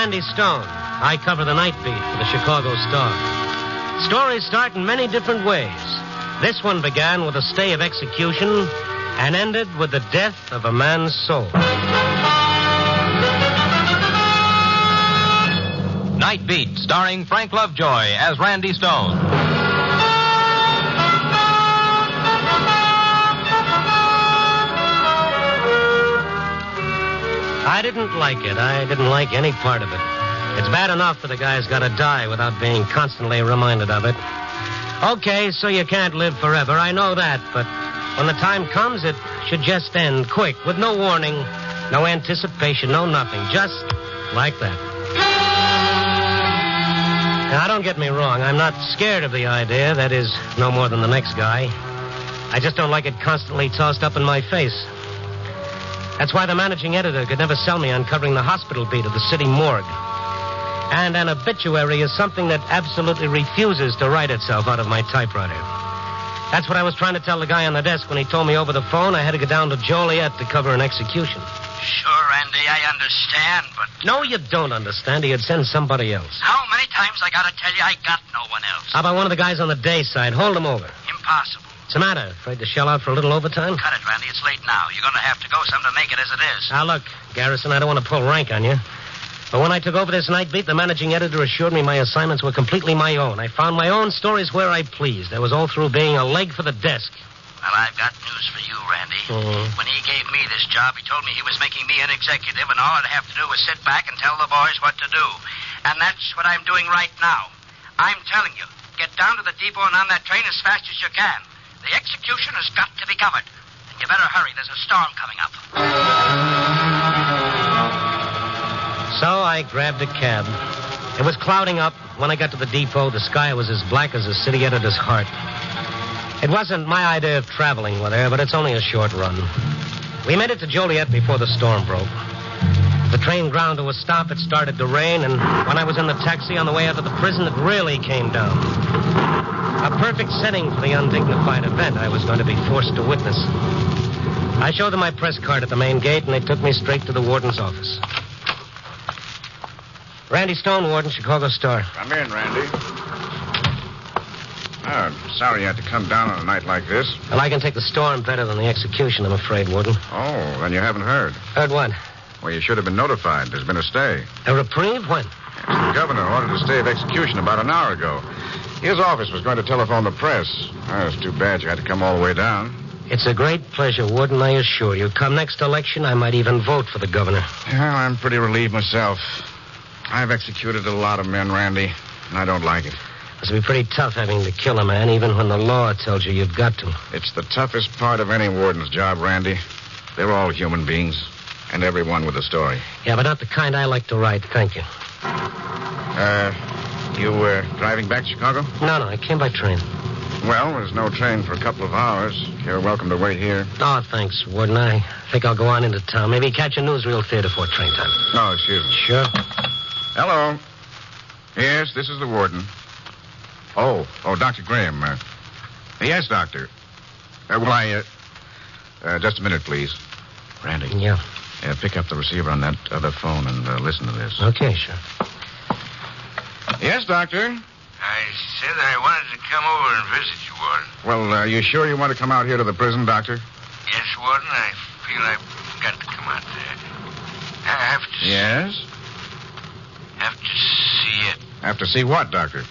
Randy Stone. I cover the Nightbeat for the Chicago Star. Stories start in many different ways. This one began with a stay of execution and ended with the death of a man's soul. Nightbeat, starring Frank Lovejoy as Randy Stone. I didn't like it. I didn't like any part of it. It's bad enough that a guy's got to die without being constantly reminded of it. Okay, so you can't live forever. I know that, but when the time comes, it should just end quick, with no warning, no anticipation, no nothing. Just like that. Now, don't get me wrong. I'm not scared of the idea. That is, no more than the next guy. I just don't like it constantly tossed up in my face. That's why the managing editor could never sell me on covering the hospital beat of the city morgue. And an obituary is something that absolutely refuses to write itself out of my typewriter. That's what I was trying to tell the guy on the desk when he told me over the phone I had to go down to Joliet to cover an execution. Sure, Andy, I understand, but... No, you don't understand. He'd send somebody else. How many times I gotta tell you I got no one else? How about one of the guys on the day side? Hold him over. Impossible. What's the matter? Afraid to shell out for a little overtime? Cut it, Randy. It's late now. You're gonna have to go some to make it as it is. Now, look, Garrison, I don't want to pull rank on you. But when I took over this Nightbeat, the managing editor assured me my assignments were completely my own. I found my own stories where I pleased. I was all through being a leg for the desk. Well, I've got news for you, Randy. When he gave me this job, he told me he was making me an executive, and all I'd have to do was sit back and tell the boys what to do. And that's what I'm doing right now. I'm telling you, get down to the depot and on that train as fast as you can. The execution has got to be covered. And you better hurry. There's a storm coming up. So I grabbed a cab. It was clouding up. When I got to the depot, the sky was as black as a city editor's heart. It wasn't my idea of traveling with her, but it's only a short run. We made it to Joliet before the storm broke. The train ground to a stop. It started to rain, and when I was in the taxi on the way out of the prison, it really came down. A perfect setting for the undignified event I was going to be forced to witness. I showed them my press card at the main gate, and they took me straight to the warden's office. Randy Stone, Warden, Chicago Star. Come in, Randy. Oh, sorry you had to come down on a night like this. Well, I can take the storm better than the execution, I'm afraid, Warden. Oh, then you haven't heard. Heard what? Well, you should have been notified. There's been a stay. A reprieve? When? Yes, the governor ordered a stay of execution about an hour ago. His office was going to telephone the press. Oh, it's too bad you had to come all the way down. It's a great pleasure, Warden, I assure you. Come next election, I might even vote for the governor. Well, I'm pretty relieved myself. I've executed a lot of men, Randy, and I don't like it. Must be pretty tough having to kill a man, even when the law tells you you've got to. It's the toughest part of any warden's job, Randy. They're all human beings, and everyone with a story. Yeah, but not the kind I like to write, thank you. You driving back to Chicago? No, I came by train. Well, there's no train for a couple of hours. You're welcome to wait here. Oh, thanks, Warden. I think I'll go on into town. Maybe catch a newsreel theater for train time. Oh, excuse me. Sure. Hello. Yes, this is the warden. Oh, Dr. Graham. Yes, doctor. Just a minute, please. Randy. Yeah. Pick up the receiver on that other phone and listen to this. Okay, sure. Yes, doctor. I said I wanted to come over and visit you, Warden. Well, are you sure you want to come out here to the prison, doctor? Yes, Warden, I feel I've got to come out there. I have to... Yes? Have to see it. Have to see what, doctor?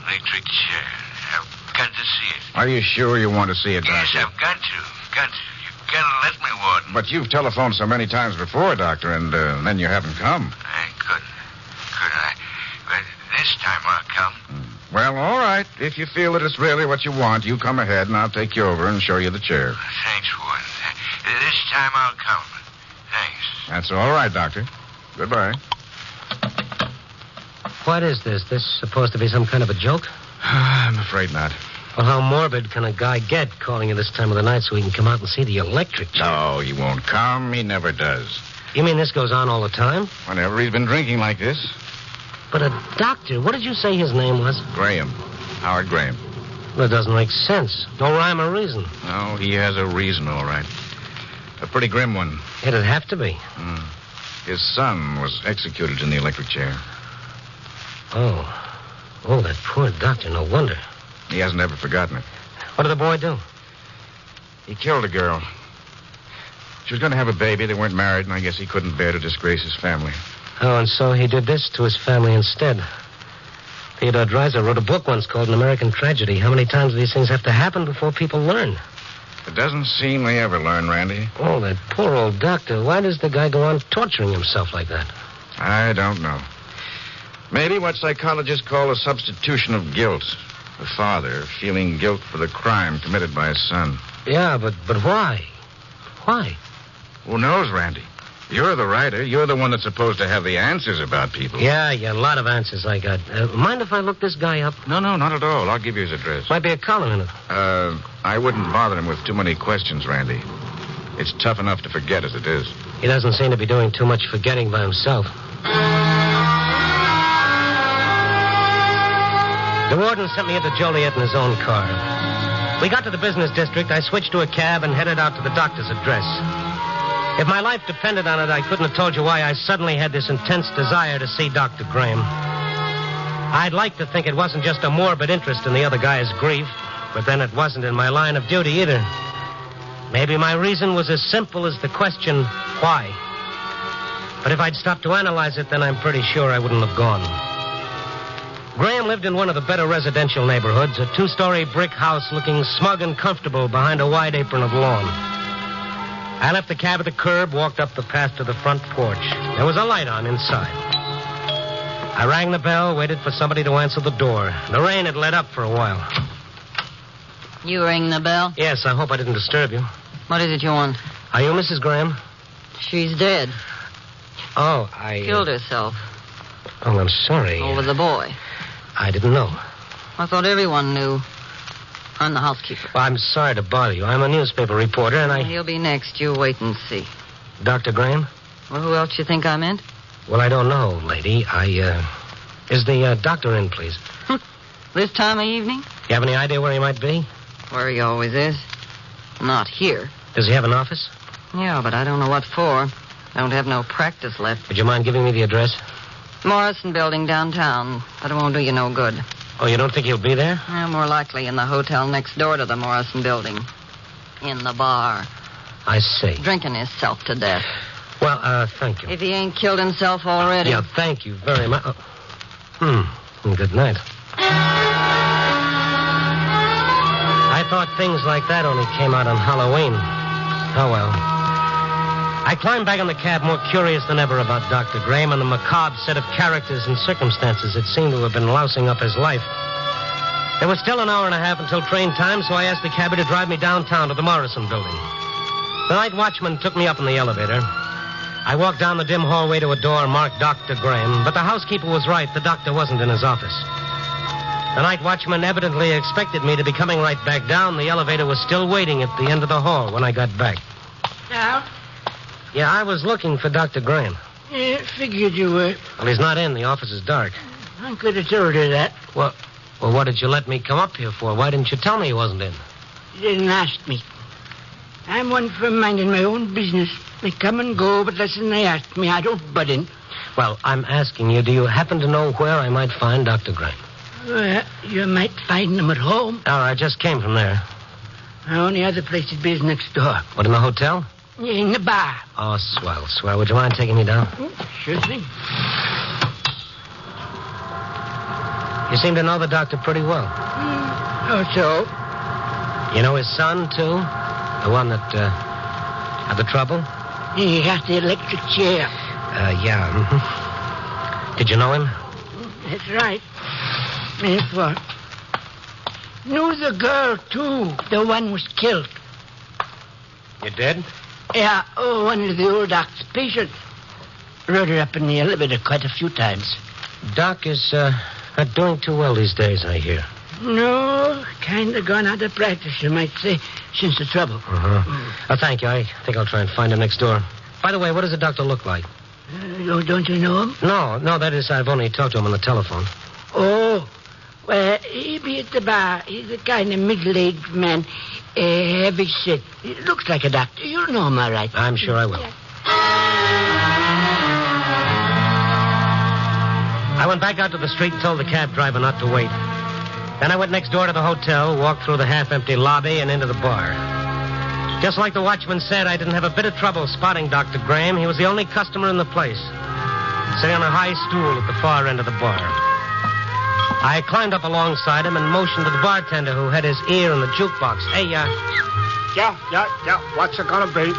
Electric chair. I've got to see it. Are you sure you want to see it, doctor? Yes, I've got to. You've got to let me, Warden. But you've telephoned so many times before, doctor, and then you haven't come. I couldn't. But this time I'll come. Well, all right. If you feel that it's really what you want, you come ahead, and I'll take you over and show you the chair. Thanks, Warden. This time I'll come. Thanks. That's all right, doctor. Goodbye. What is this? This supposed to be some kind of a joke? I'm afraid not. Well, how morbid can a guy get calling you this time of the night so he can come out and see the electric chair? No, he won't come. He never does. You mean this goes on all the time? Whenever he's been drinking like this. But a doctor, what did you say his name was? Graham. Howard Graham. Well, it doesn't make sense. No rhyme or reason. No, he has a reason, all right. A pretty grim one. It'd have to be. His son was executed in the electric chair. Oh, that poor doctor. No wonder. He hasn't ever forgotten it. What did the boy do? He killed a girl. She was going to have a baby. They weren't married, and I guess he couldn't bear to disgrace his family. Oh, and so he did this to his family instead. Theodore Dreiser wrote a book once called An American Tragedy. How many times do these things have to happen before people learn? It doesn't seem they ever learn, Randy. Oh, that poor old doctor. Why does the guy go on torturing himself like that? I don't know. Maybe what psychologists call a substitution of guilt. The father feeling guilt for the crime committed by his son. Yeah, but why? Why? Who knows, Randy? You're the writer. You're the one that's supposed to have the answers about people. Yeah, a lot of answers I got. Mind if I look this guy up? No, not at all. I'll give you his address. Might be a column in it. I wouldn't bother him with too many questions, Randy. It's tough enough to forget as it is. He doesn't seem to be doing too much forgetting by himself. The warden sent me into Joliet in his own car. We got to the business district. I switched to a cab and headed out to the doctor's address. If my life depended on it, I couldn't have told you why I suddenly had this intense desire to see Dr. Graham. I'd like to think it wasn't just a morbid interest in the other guy's grief, but then it wasn't in my line of duty either. Maybe my reason was as simple as the question, why? But if I'd stopped to analyze it, then I'm pretty sure I wouldn't have gone. Graham lived in one of the better residential neighborhoods, a 2-story brick house looking smug and comfortable behind a wide apron of lawn. I left the cab at the curb, walked up the path to the front porch. There was a light on inside. I rang the bell, waited for somebody to answer the door. The rain had let up for a while. You rang the bell? Yes, I hope I didn't disturb you. What is it you want? Are you Mrs. Graham? She's dead. Oh, I... Killed herself. Oh, I'm sorry. Over the boy. I didn't know. I thought everyone knew. I'm the housekeeper. Well, I'm sorry to bother you. I'm a newspaper reporter, and He'll be next. You wait and see. Dr. Graham? Well, who else you think I meant? Well, I don't know, lady. Is the doctor in, please? This time of evening? You have any idea where he might be? Where he always is. Not here. Does he have an office? Yeah, but I don't know what for. Don't have no practice left. Would you mind giving me the address? Morrison Building downtown, but it won't do you no good. Oh, you don't think he'll be there? Yeah, more likely in the hotel next door to the Morrison Building. In the bar. I see. Drinking himself to death. Well, thank you. If he ain't killed himself already. Yeah, thank you very much. Good night. I thought things like that only came out on Halloween. Oh, well. I climbed back in the cab more curious than ever about Dr. Graham and the macabre set of characters and circumstances that seemed to have been lousing up his life. There was still an hour and a half until train time, so I asked the cabby to drive me downtown to the Morrison Building. The night watchman took me up in the elevator. I walked down the dim hallway to a door marked Dr. Graham, but the housekeeper was right. The doctor wasn't in his office. The night watchman evidently expected me to be coming right back down. The elevator was still waiting at the end of the hall when I got back. Now? Yeah, I was looking for Dr. Graham. Yeah, figured you were. Well, he's not in. The office is dark. I could have told her that. Well, what did you let me come up here for? Why didn't you tell me he wasn't in? You didn't ask me. I'm one for minding my own business. They come and go, but listen, they ask me. I don't butt in. Well, I'm asking you, do you happen to know where I might find Dr. Graham? Well, you might find him at home. Oh, I just came from there. The only other place he'd be is next door. What, in the hotel? In the bar. Oh, swell, swell. Would you mind taking me down? Sure thing. You seem to know the doctor pretty well. Oh, so? You know his son, too? The one that, had the trouble? He got the electric chair. Yeah. Mm-hmm. Did you know him? That's right. That's what? Knew the girl, too. The one was killed. You did? Yeah, one of the old doc's patients. Rode her up in the elevator quite a few times. Doc is, not doing too well these days, I hear. No, kind of gone out of practice, you might say, since the trouble. Oh, thank you. I think I'll try and find him next door. By the way, what does the doctor look like? Don't you know him? No, that is, I've only talked to him on the telephone. Oh, well, he be at the bar. He's a kind of middle-aged man, heavy set. He looks like a doctor. You'll know him all right. I'm sure I will. Yeah. I went back out to the street and told the cab driver not to wait. Then I went next door to the hotel, walked through the half-empty lobby, and into the bar. Just like the watchman said, I didn't have a bit of trouble spotting Dr. Graham. He was the only customer in the place, sitting on a high stool at the far end of the bar. I climbed up alongside him and motioned to the bartender who had his ear in the jukebox. Hey, Yeah. What's it gonna be?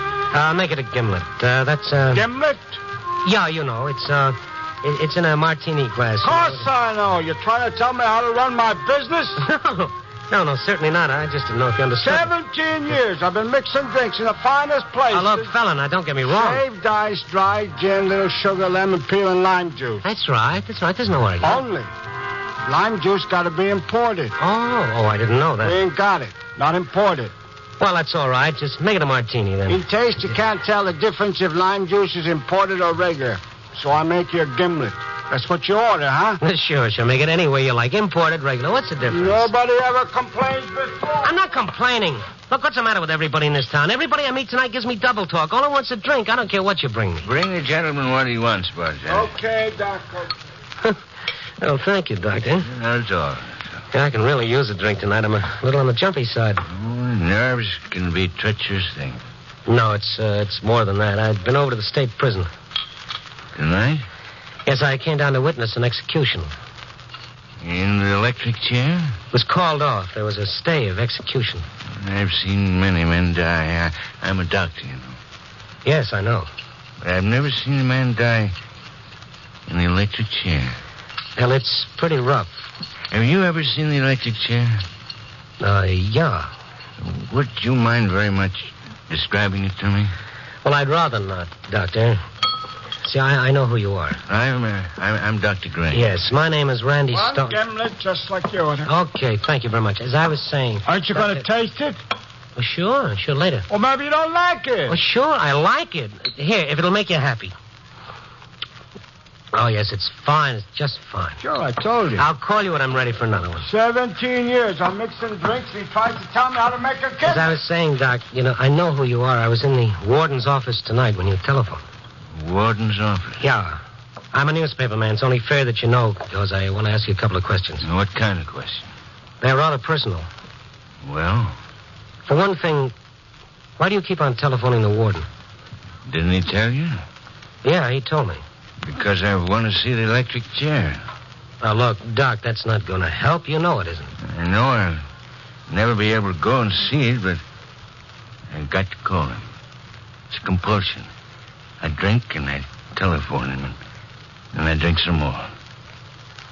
Make it a gimlet. That's, Gimlet? Yeah, you know, it's in a martini glass. Of course I know. You're trying to tell me how to run my business? No, certainly not. I just didn't know if you understood. 17 years I've been mixing drinks in the finest places. Oh, look, fella, now don't get me wrong. Shaved ice, dry gin, little sugar, lemon peel, and lime juice. That's right. There's no argument. Only. Lime juice got to be imported. Oh, I didn't know that. We ain't got it. Not imported. Well, that's all right. Just make it a martini, then. In taste, you can't tell the difference if lime juice is imported or regular. So I make you a gimlet. That's what you order, huh? Sure. Make it any way you like. Imported, regular. What's the difference? Nobody ever complains before. I'm not complaining. Look, what's the matter with everybody in this town? Everybody I meet tonight gives me double talk. All I want's a drink. I don't care what you bring me. Bring the gentleman what he wants, Bartender. Okay, Doctor. Well, thank you, Doctor. That's all. Yeah, I can really use a drink tonight. I'm a little on the jumpy side. Nerves can be treacherous things. No, it's more than that. I've been over to the state prison. Tonight? Yes, I came down to witness an execution. In the electric chair? It was called off. There was a stay of execution. I've seen many men die. I'm a doctor, you know. Yes, I know. But I've never seen a man die in the electric chair. Well, it's pretty rough. Have you ever seen the electric chair? Yeah. Would you mind very much describing it to me? Well, I'd rather not, Doctor. See, I know who you are. I'm Dr. Graham. Yes, my name is Randy Stone. One gimlet, just like you order. Okay, thank you very much. As I was saying... Aren't you going to taste it? Well, sure, later. Or maybe you don't like it. Well, sure, I like it. Here, if it'll make you happy. Oh, yes, it's fine. It's just fine. Sure, I told you. I'll call you when I'm ready for another one. 17 years I'm mixing drinks, and he tries to tell me how to make a As I was saying, Doc, you know, I know who you are. I was in the warden's office tonight when you telephoned. Warden's office? Yeah. I'm a newspaper man. It's only fair that you know, because I want to ask you a couple of questions. What kind of question? They're rather personal. Well? For one thing, why do you keep on telephoning the warden? Didn't he tell you? Yeah, he told me. Because I want to see the electric chair. Now, look, Doc, that's not going to help. You know it isn't. I know I'll never be able to go and see it, but I've got to call him. It's a compulsion. I drink and I telephone him, and I drink some more.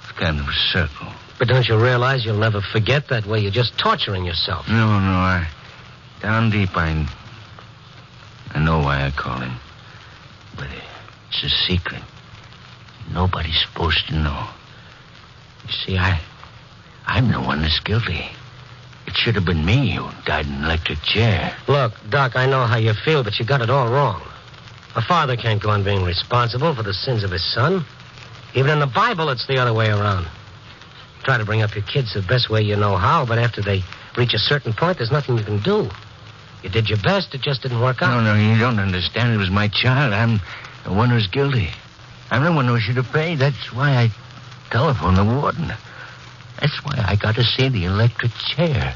It's kind of a circle. But don't you realize you'll never forget that way? You're just torturing yourself. No, down deep, I know why I call him. But it's a secret. Nobody's supposed to know. You see, I'm the one that's guilty. It should have been me who died in an electric chair. Look, Doc, I know how you feel, but you got it all wrong. A father can't go on being responsible for the sins of his son. Even in the Bible, it's the other way around. Try to bring up your kids the best way you know how, but after they reach a certain point, there's nothing you can do. You did your best, it just didn't work out. No, you don't understand. It was my child. I'm the one who's guilty. I'm the one who should have paid. That's why I telephoned the warden. That's why I got to see the electric chair.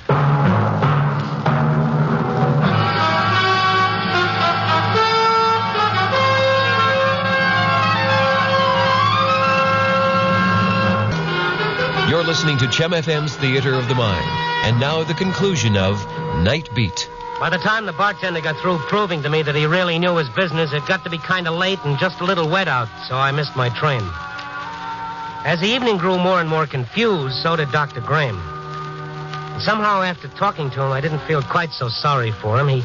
You're listening to Chem FM's Theater of the Mind. And now the conclusion of Nightbeat. By the time the bartender got through proving to me that he really knew his business, it got to be kind of late and just a little wet out, so I missed my train. As the evening grew more and more confused, so did Dr. Graham. And somehow, after talking to him, I didn't feel quite so sorry for him.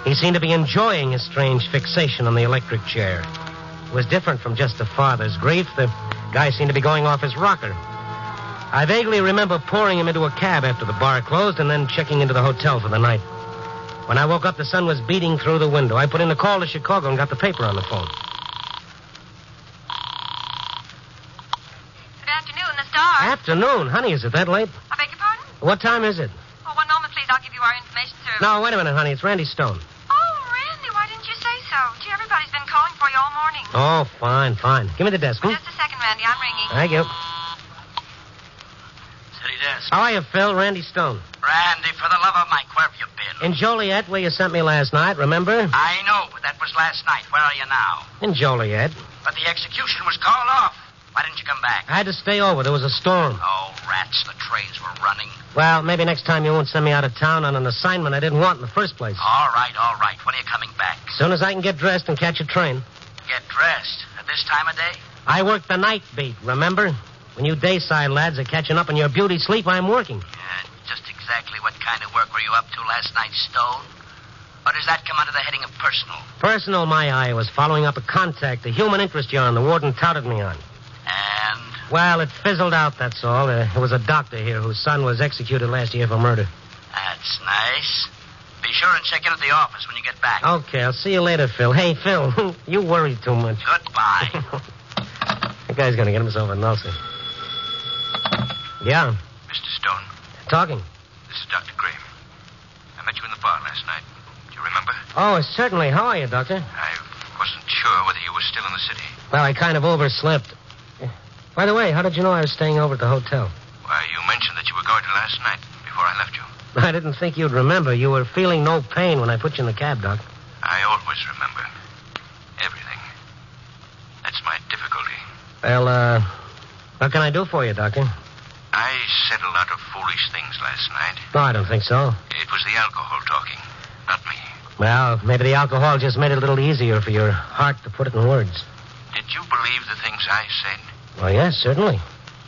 He seemed to be enjoying his strange fixation on the electric chair. It was different from just a father's grief. The guy seemed to be going off his rocker. I vaguely remember pouring him into a cab after the bar closed and then checking into the hotel for the night. When I woke up, the sun was beating through the window. I put in a call to Chicago and got the paper on the phone. Good afternoon, the Star. Afternoon? Honey, is it that late? I beg your pardon? What time is it? Oh, one moment, please. I'll give you our information service. No, wait a minute, honey. It's Randy Stone. Oh, Randy, why didn't you say so? Gee, everybody's been calling for you all morning. Oh, fine. Give me the desk. Just a second, Randy. I'm ringing. Thank you. City desk. How are you, Phil? Randy Stone. Randy, for the love of Mike, where have you been? In Joliet, where you sent me last night, remember? I know, but that was last night. Where are you now? In Joliet. But the execution was called off. Why didn't you come back? I had to stay over. There was a storm. Oh, rats. The trains were running. Well, maybe next time you won't send me out of town on an assignment I didn't want in the first place. All right, all right. When are you coming back? As soon as I can get dressed and catch a train. Get dressed. At this time of day? I work the night beat, remember? When you dayside lads are catching up on your beauty sleep, I'm working. Just exactly what kind of work were you up to last night, Stone? Or does that come under the heading of personal? Personal, my eye, was following up a contact, a human interest yarn the warden touted me on. And? Well, it fizzled out, that's all. There was a doctor here whose son was executed last year for murder. That's nice. Be sure and check in at the office when you get back. Okay, I'll see you later, Phil. Hey, Phil, you worry too much. Goodbye. That guy's going to get himself a Nelson. Yeah, Mr. Stone, talking. this is Dr. Graham. I met you in the bar last night. Do you remember? Oh, certainly. How are you, Doctor? I wasn't sure whether you were still in the city. Well, I kind of overslept. By the way, how did you know I was staying over at the hotel? Why, you mentioned that you were going to last night before I left you. I didn't think you'd remember. You were feeling no pain when I put you in the cab, Doc. I always remember. Everything. That's my difficulty. Well, what can I do for you, Doctor? I said a lot of foolish things last night. No, I don't think so. It was the alcohol talking, not me. Well, maybe the alcohol just made it a little easier for your heart to put it in words. Did you believe the things I said? Well, yes, certainly.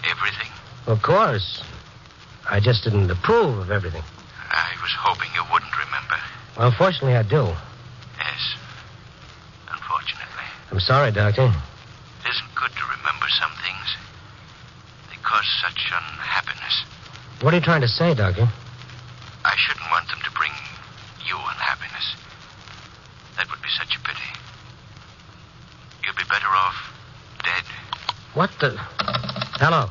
Everything? Of course. I just didn't approve of everything. I was hoping you wouldn't remember. Well, fortunately, I do. Yes. Unfortunately. I'm sorry, Doctor. It isn't good to remember some things. They cause such unhappiness. What are you trying to say, Doctor? I shouldn't want them to bring you unhappiness. That would be such a pity. You'd be better off dead. What the... Hello.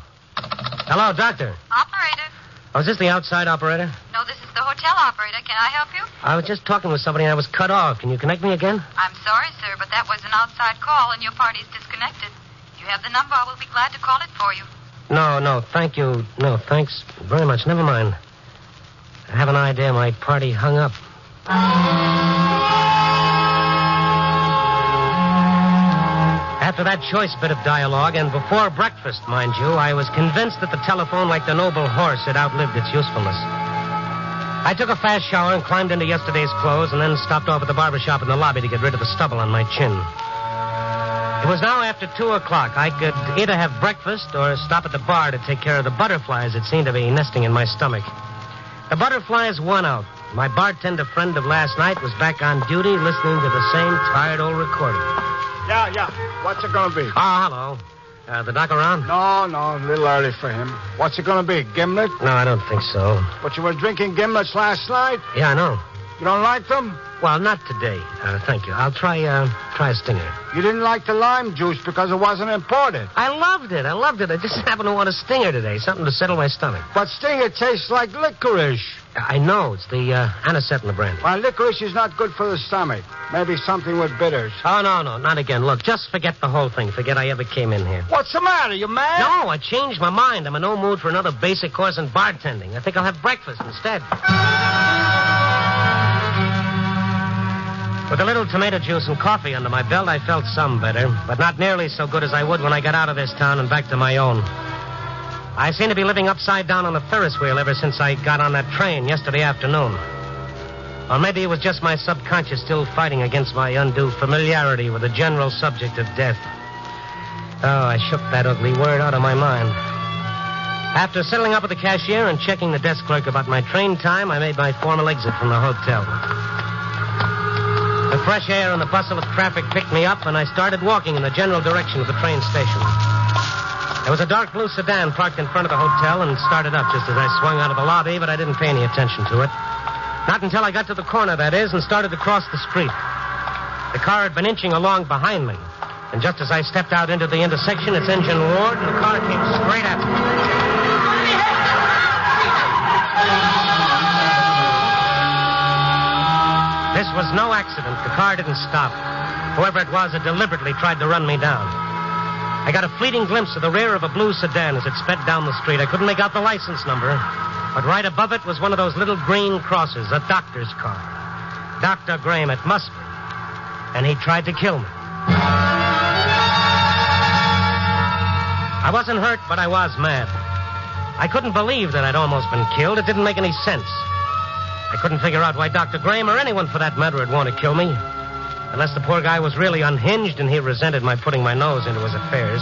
Hello, Doctor. Operator. Oh, is this the outside operator? No, this is the hotel operator. Can I help you? I was just talking with somebody and I was cut off. Can you connect me again? I'm sorry, sir, but that was an outside call and your party's disconnected. You have the number. I will be glad to call it for you. No, thank you. No, thanks very much. Never mind. I have an idea my party hung up. After that choice bit of dialogue, and before breakfast, mind you, I was convinced that the telephone, like the noble horse, had outlived its usefulness. I took a fast shower and climbed into yesterday's clothes and then stopped off at the barber shop in the lobby to get rid of the stubble on my chin. It was now after 2 o'clock. I could either have breakfast or stop at the bar to take care of the butterflies that seemed to be nesting in my stomach. The butterflies won out. My bartender friend of last night was back on duty listening to the same tired old recording. Yeah. What's it going to be? Oh, hello. The doc around? No, a little early for him. What's it going to be, gimlet? No, I don't think so. But you were drinking gimlets last night? Yeah, I know. You don't like them? Well, not today. Thank you. I'll try a stinger. You didn't like the lime juice because it wasn't imported. I loved it. I just happened to want a stinger today, something to settle my stomach. But stinger tastes like licorice. I know. It's the anisette in the brandy. Well, licorice is not good for the stomach. Maybe something with bitters. Oh, no, not again. Look, just forget the whole thing. Forget I ever came in here. What's the matter? You mad? No, I changed my mind. I'm in no mood for another basic course in bartending. I think I'll have breakfast instead. With a little tomato juice and coffee under my belt, I felt some better, but not nearly so good as I would when I got out of this town and back to my own. I seem to be living upside down on a Ferris wheel ever since I got on that train yesterday afternoon. Or maybe it was just my subconscious still fighting against my undue familiarity with the general subject of death. Oh, I shook that ugly word out of my mind. After settling up with the cashier and checking the desk clerk about my train time, I made my formal exit from the hotel. The fresh air and the bustle of traffic picked me up, and I started walking in the general direction of the train station. There was a dark blue sedan parked in front of the hotel and started up just as I swung out of the lobby, but I didn't pay any attention to it. Not until I got to the corner, that is, and started to cross the street. The car had been inching along behind me, and just as I stepped out into the intersection, its engine roared, and the car came straight at me. This was no accident. The car didn't stop. Whoever it was had deliberately tried to run me down. I got a fleeting glimpse of the rear of a blue sedan as it sped down the street. I couldn't make out the license number, but right above it was one of those little green crosses, a doctor's car. Dr. Graham, it must be. And he tried to kill me. I wasn't hurt, but I was mad. I couldn't believe that I'd almost been killed. It didn't make any sense. I couldn't figure out why Dr. Graham or anyone for that matter would want to kill me. Unless the poor guy was really unhinged and he resented my putting my nose into his affairs.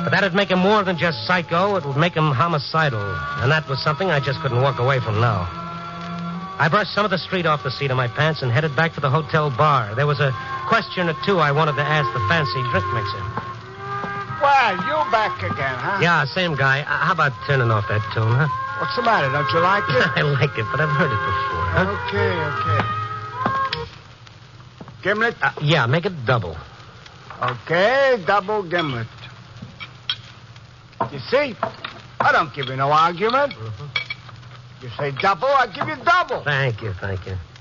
But that'd make him more than just psycho. It would make him homicidal. And that was something I just couldn't walk away from now. I brushed some of the street off the seat of my pants and headed back to the hotel bar. There was a question or two I wanted to ask the fancy drink mixer. Well, you back again, huh? Yeah, same guy. How about turning off that tune, huh? What's the matter? Don't you like it? I like it, but I've heard it before, huh? Okay. Gimlet? Yeah, make it double. Okay, double gimlet. You see, I don't give you no argument. Mm-hmm. You say double, I give you double. Thank you.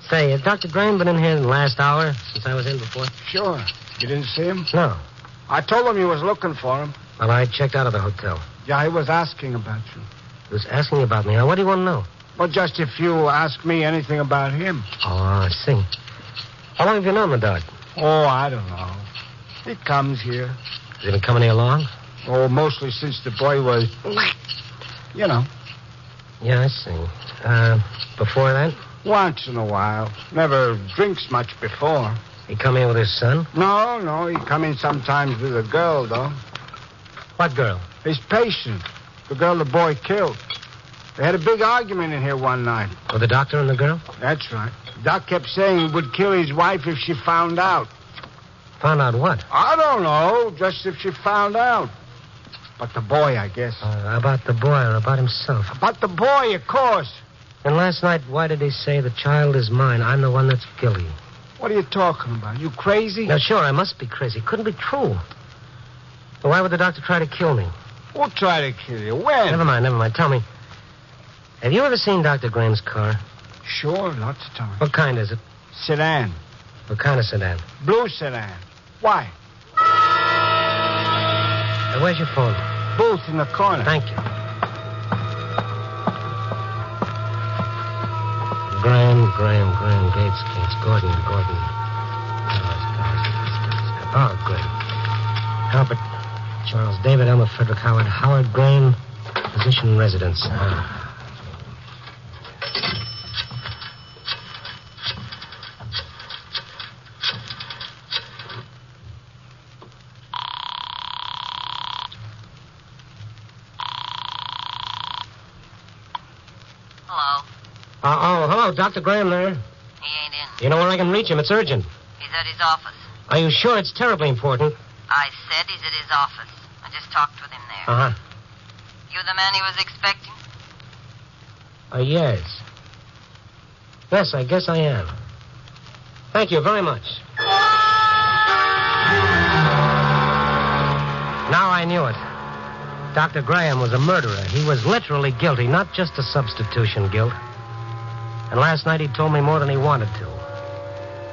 Say, has Dr. Graham been in here in the last hour since I was in before? Sure. You didn't see him? No. I told him you was looking for him. Well, I checked out of the hotel. Yeah, he was asking about you. He was asking about me. Now, what do you want to know? Well, just if you ask me anything about him. Oh, I see. How long have you known the dog? Oh, I don't know. He comes here. Has he been coming here long? Oh, mostly since the boy was... You know. Yeah, I see. Before that? Once in a while. Never drinks much before. He come here with his son? No. He come in sometimes with a girl, though. What girl? His patient. The girl the boy killed. They had a big argument in here one night. With the doctor and the girl? That's right. Doc kept saying he would kill his wife if she found out. Found out what? I don't know. Just if she found out. But the boy, I guess. About the boy or about himself? About the boy, of course. And last night, why did he say the child is mine? I'm the one that's guilty. What are you talking about? You crazy? Now, sure, I must be crazy. Couldn't be true. But why would the doctor try to kill me? Who'll try to kill you? When? Never mind. Tell me, have you ever seen Dr. Graham's car? Sure, lots of times. What kind is it? Sedan. What kind of sedan? Blue sedan. Why? Now, where's your phone? Booth in the corner. Thank you. Graham, Gates, Gordon. Oh, good. Albert, Charles, David, Elmer, Frederick, Howard, Graham, position, residence. Hello, Dr. Graham there. He ain't in. You know where I can reach him? It's urgent. He's at his office. Are you sure it's terribly important? I said he's at his office. I just talked with him there. Uh-huh. You the man he was expecting? Yes. Yes, I guess I am. Thank you very much. Now I knew it. Dr. Graham was a murderer. He was literally guilty, not just a substitution guilt. And last night he told me more than he wanted to.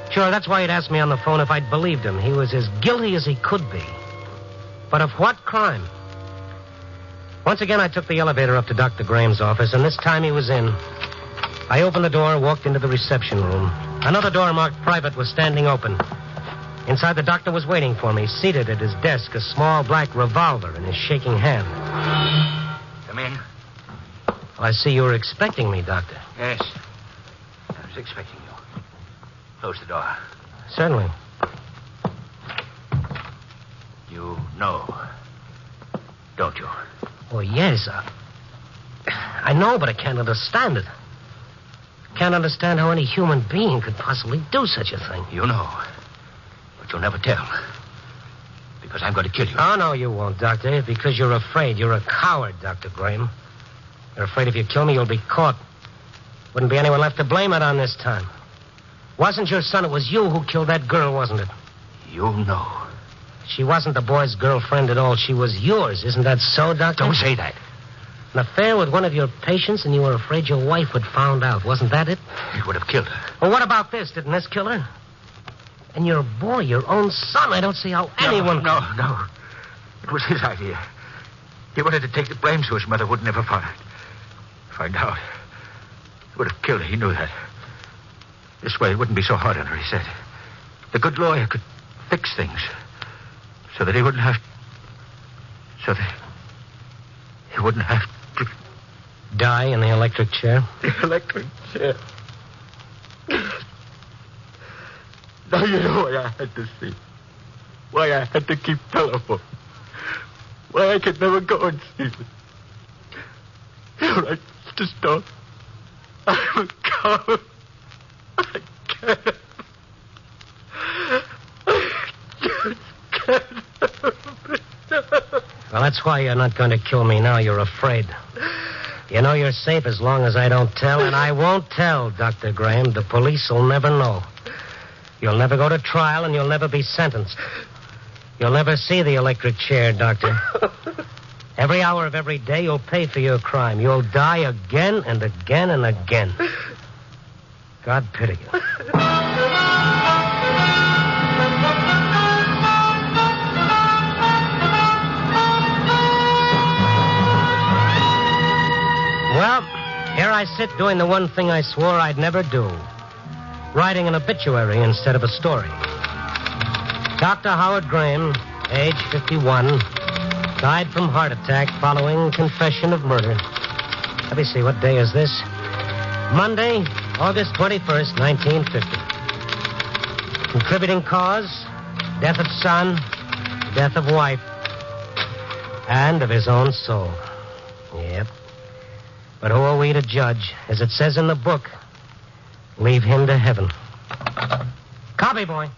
Sure, that's why he'd asked me on the phone if I'd believed him. He was as guilty as he could be. But of what crime? Once again, I took the elevator up to Dr. Graham's office, and this time he was in. I opened the door, walked into the reception room. Another door marked private was standing open. Inside, the doctor was waiting for me, seated at his desk, a small black revolver in his shaking hand. Come in. Well, I see you were expecting me, Doctor. Yes. I was expecting you. Close the door. Certainly. You know, don't you? Oh, yes. I know, but I can't understand it. Can't understand how any human being could possibly do such a thing. You know, but you'll never tell. Because I'm going to kill you. Oh, no, you won't, Doctor. Because you're afraid. You're a coward, Dr. Graham. You're afraid if you kill me, you'll be caught. Wouldn't be anyone left to blame it on this time. Wasn't your son, it was you who killed that girl, wasn't it? You know. She wasn't the boy's girlfriend at all. She was yours. Isn't that so, Doctor? Don't say that. An affair with one of your patients, and you were afraid your wife would find out. Wasn't that it? It would have killed her. Well, what about this? Didn't this kill her? And your boy, your own son, I don't see how anyone... No. It was his idea. He wanted to take the blame so his mother would never find out. He would have killed her. He knew that. This way it wouldn't be so hard on her, he said. The good lawyer could fix things so that he wouldn't have... So that he wouldn't have to... Die in the electric chair? The electric chair. Now you know why I had to see. Why I had to keep telephone. Why I could never go and see it. All right, just don't. I'm a coward. I can't. Well, that's why you're not going to kill me now. You're afraid. You know you're safe as long as I don't tell, and I won't tell, Dr. Graham. The police will never know. You'll never go to trial, and you'll never be sentenced. You'll never see the electric chair, Doctor. Every hour of every day, you'll pay for your crime. You'll die again and again and again. God pity you. Well, here I sit doing the one thing I swore I'd never do. Writing an obituary instead of a story. Dr. Howard Graham, age 51, died from heart attack following confession of murder. Let me see, what day is this? Monday, August 21st, 1950. Contributing cause, death of son, death of wife, and of his own soul. Yep. But who are we to judge? As it says in the book, leave him to heaven. Copy, boy.